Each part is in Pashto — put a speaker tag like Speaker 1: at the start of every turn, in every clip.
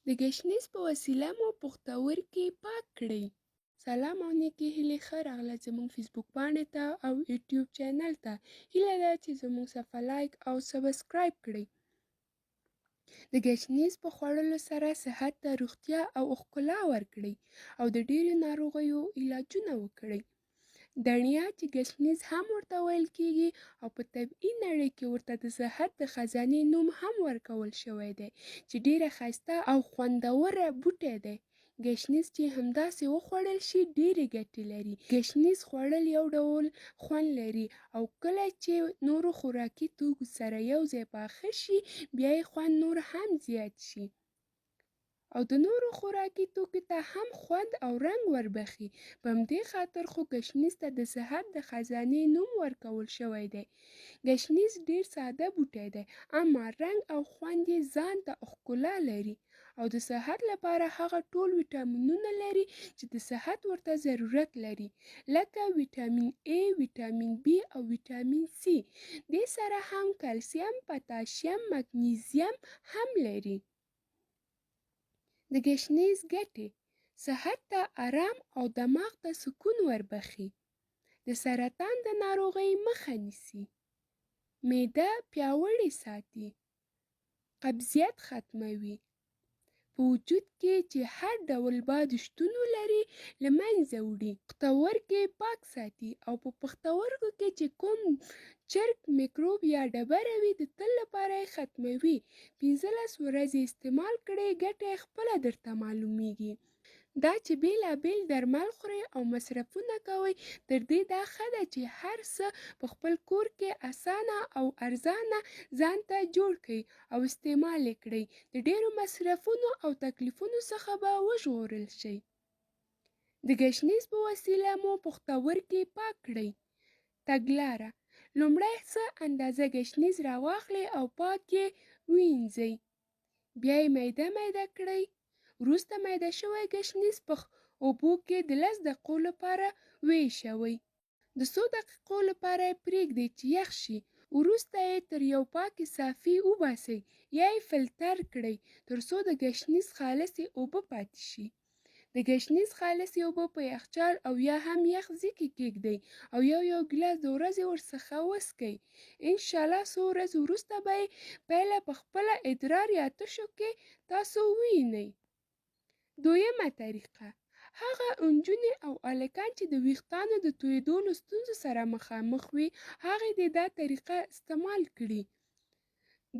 Speaker 1: د ګشنیز په وسیله مو پښتورګي پاک کړئ. سلام او نیکې هیلې ښه راغلاست زموږ فیسبوک پاڼې ته او یوټیوب چینل ته. هیله ده چې زموږ صفحه لایک او سبسکرایب کړئ. د ګشنیز په خوړلو سره صحت ته روغتیا او ښکلا ورکړئ او د ډېرو ناروغیو علاجونه وکړئ. دڼیا چې ګشنیز هم ورته ویل کېږي او په طبیعي نړۍ کې ورته د صحت د خزانې نوم هم ورکول شوی دی چې ډېره ښایسته او خوندوره بوټی دی. ګشنیز چې همداسې وخوړل شي ډېرې ګټې لري. ګشنیز خوړل یو ډول خوند لري او کله چې نورو خوراکي توکو سره یو ځای پاخه شي بیا یې خوند نور هم زیات شي او د نورو خوراکي توکو ته هم خوند او رنګ وربخي. په همدې خاطر خو ګشنیز ته د صحت د خزانې نوم ورکول شوی دی. ګشنیز ډېر ساده بوټی دی اما رنګ او خوند یې ځان ته ښکلا لري او د صحت لپاره هغه ټول ویټامینونه لري چې د صحت ورته ضرورت لري لکه ویټامین A، ویټامین B او ویټامین C. دې سره هم کلسیم، پتاشیم، مګنیزیم هم لري. د ګشنیز ګټې: صحت ته آرام او دماغ ته سکون وربخښي. د سرطان د ناروغۍ مخه نیسي. معده پیاوړې ساتي. قبضیت ختموي. په وجود کې چې هر ډول باد شتون ولري له منځه وړي. پښتورګي پاک ساتي او په پښتورګو کې چې کوم چرک، میکروب یا ډبره وي د تل لپاره یې ختموي. 15 ورځې استعمال کړئ ګټه یې خپله درته معلومیږي. دا چې بیلابیل درمل خورئ او مصرفونه کوئ تر دې دا ښه ده چې هر څه په خپل کور کې اسانه او ارزانه ځان ته جوړ کړئ او استعمال یې کړئ. د ډېرو مصرفونو او تکلیفونو څخه به وژغورل شئ. د ګشنیز په وسیله مو پښتورګي پاک کړئ. تګلاره: لومړی څه اندازه ګشنیز راواخلئ او پاک یې ووینځئ. بیا یې میده کړئ. وروسته میده شوی ګشنیز په اوبو کې د 10 دقیقو لپاره وایشوئ. د 100 دقیقو لپاره یې پرېږدئ چې یخ شي. وروسته یې تر یو پاکې صافي وباسئ یا یې فلټر کړئ تر څو د ګشنیز خالصې اوبه پاتې شي. د ګشنیز خالصې اوبه په یخچال او یا هم یخ ځای کې کېږدئ او یو ګیلاس د ورځې ورڅخه وڅښئ. انشاءالله څو ورځې وروسته به یې پایله په خپله ادرار یا تشو کې تاسو ووینئ. دویمه طریقه: هغه نجونې او هلکان چې د ویښتانو د تویېدو له ستونزو سره مخامخ وي هغې دې دا طریقه استعمال کړي.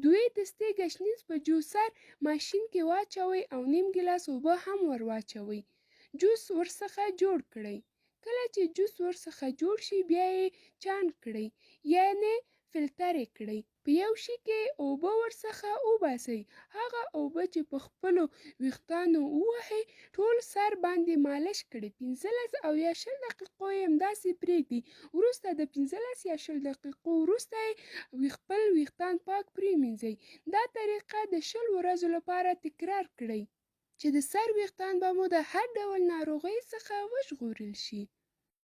Speaker 1: 2 دستې ګشنیز په جوسر ماشین کې واچوئ او نیم ګیلاس اوبه هم ور واچوئ. جوس ورڅخه جوړ کړئ. کله چې جوس ورڅخه جوړ شي بیا یې چاڼ کړئ یعنې فلټر یې کړئ. په یو شي کې اوبه ورڅخه وباسئ. هغه اوبه چې په خپلو ویښتانو ووهئ ټول سر باندې مالش کړئ. 15 او یا 20 دقیقو یې همداسې پرېږدئ. وروسته د 15 یا 20 دقیقو وروسته یې خپل ویښتان پاک پرېمینځئ. دا طریقه د 20 ورځو لپاره تکرار کړئ چې د سر ویښتان به مو د هر ډول ناروغۍ څخه وژغورل شي.